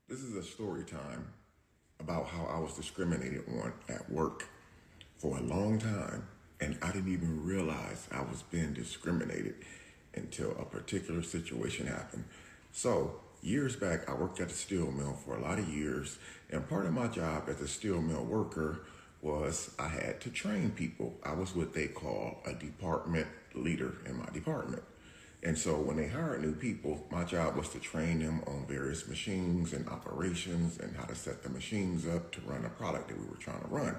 This is a story time about how I was discriminated on at work for a long time, and I didn't even realize I was being discriminated until a particular situation happened. So, years back, I worked at a steel mill for a lot of years, and part of my job as a steel mill worker was I had to train people. I was what they call a department leader in my department. And so when they hired new people, my job was to train them on various machines and operations and how to set the machines up to run a product that we were trying to run.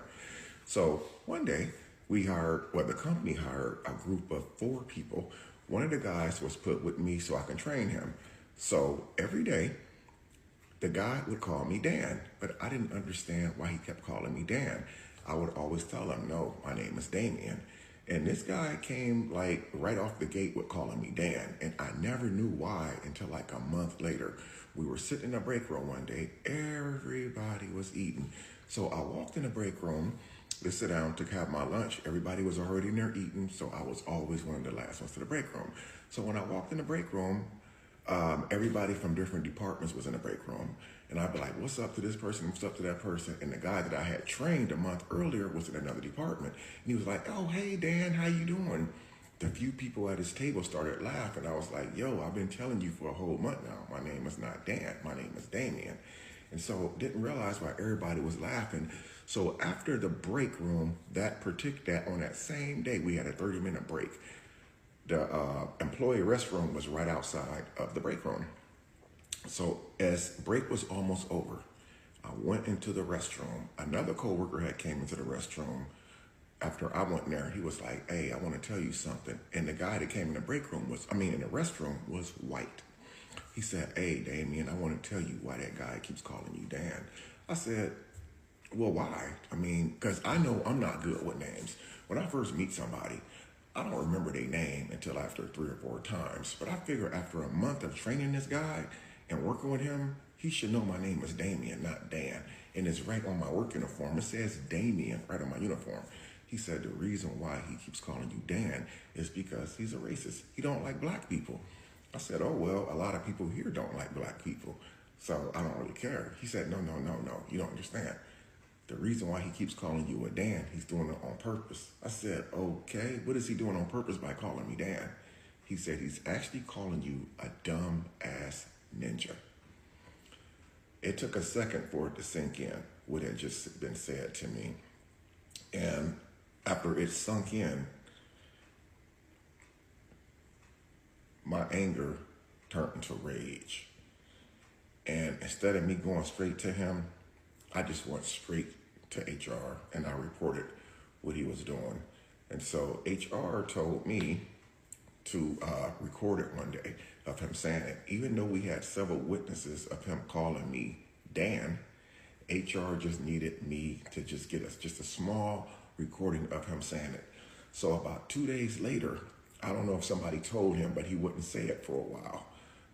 So one day the company hired a group of 4 people. One of the guys was put with me so I can train him. So every day, the guy would call me Dan, but I didn't understand why he kept calling me Dan. I would always tell him, no, my name is Damien. And this guy came like right off the gate with calling me Dan. And I never knew why until like a month later. We were sitting in the break room one day. Everybody was eating. So I walked in the break room to sit down to have my lunch. Everybody was already in there eating. So I was always one of the last ones to the break room. So when I walked in the break room, everybody from different departments was in the break room. And I'd be like, what's up to this person? What's up to that person? And the guy that I had trained a month earlier was in another department. And he was like, oh, hey, Dan, how you doing? The few people at his table started laughing. I was like, yo, I've been telling you for a whole month now. My name is not Dan. My name is Damien. And so didn't realize why everybody was laughing. So after the break room, on that same day, we had a 30-minute break. The employee restroom was right outside of the break room. So as break was almost over, I went into the restroom. Another coworker had came into the restroom. After I went in there, he was like, hey, I want to tell you something. And the guy that came in the in the restroom was white. He said, hey, Damien, I want to tell you why that guy keeps calling you Dan. I said, well, why? Because I know I'm not good with names. When I first meet somebody, I don't remember their name until after 3 or 4 times. But I figure after a month of training this guy and working with him, he should know my name is Damien, not Dan. And it's right on my work uniform. It says Damien right on my uniform. He said the reason why he keeps calling you Dan is because he's a racist. He don't like black people. I said, oh, well, a lot of people here don't like black people, so I don't really care. He said, no, you don't understand. The reason why he keeps calling you a Dan, he's doing it on purpose. I said, okay, what is he doing on purpose by calling me Dan? He said he's actually calling you a dumb ass ninja. It took a second for it to sink in what had just been said to me. And after it sunk in, my anger turned into rage. And instead of me going straight to him, I just went straight to HR and I reported what he was doing. And so HR told me to record it one day of him saying it. Even though we had several witnesses of him calling me Dan, HR just needed me to just get us just a small recording of him saying it. So about 2 days later, I don't know if somebody told him, but he wouldn't say it for a while,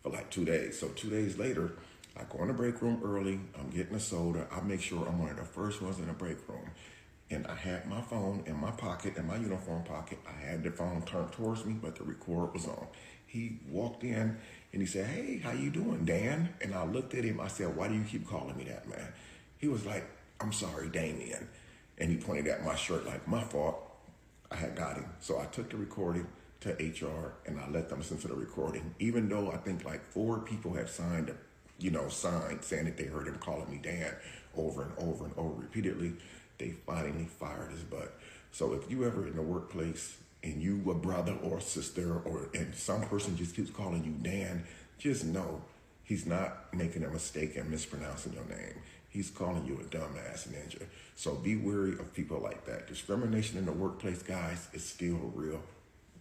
for like 2 days. So 2 days later, I go in the break room early. I'm getting a soda. I make sure I'm one of the first ones in the break room. And I had my phone in my pocket, in my uniform pocket. I had the phone turned towards me, but the record was on. He walked in and he said, hey, how you doing, Dan? And I looked at him. I said, why do you keep calling me that, man? He was like, I'm sorry, Damien. And he pointed at my shirt like, my fault. I had got him. So I took the recording to HR and I let them listen to the recording, even though I think like 4 people had signed saying that they heard him calling me Dan over and over and over repeatedly. They finally fired his butt. So if you ever in the workplace and you a brother or a sister and some person just keeps calling you Dan, just know he's not making a mistake and mispronouncing your name. He's calling you a dumbass ninja. So be wary of people like that. Discrimination in the workplace, guys, is still real.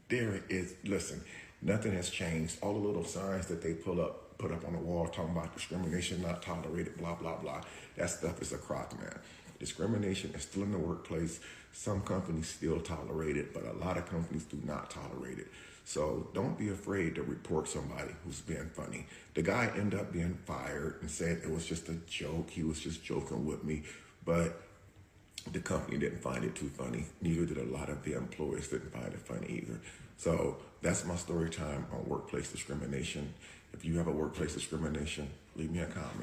There is, listen, nothing has changed. All the little signs that they put up on the wall talking about discrimination not tolerated, blah, blah, blah. That stuff is a crock, man. Discrimination is still in the workplace. Some companies still tolerate it, but a lot of companies do not tolerate it. So don't be afraid to report somebody who's being funny. The guy ended up being fired and said it was just a joke. He was just joking with me, but the company didn't find it too funny. Neither did a lot of the employees didn't find it funny either. So that's my story time on workplace discrimination. If you have a workplace discrimination, leave me a comment.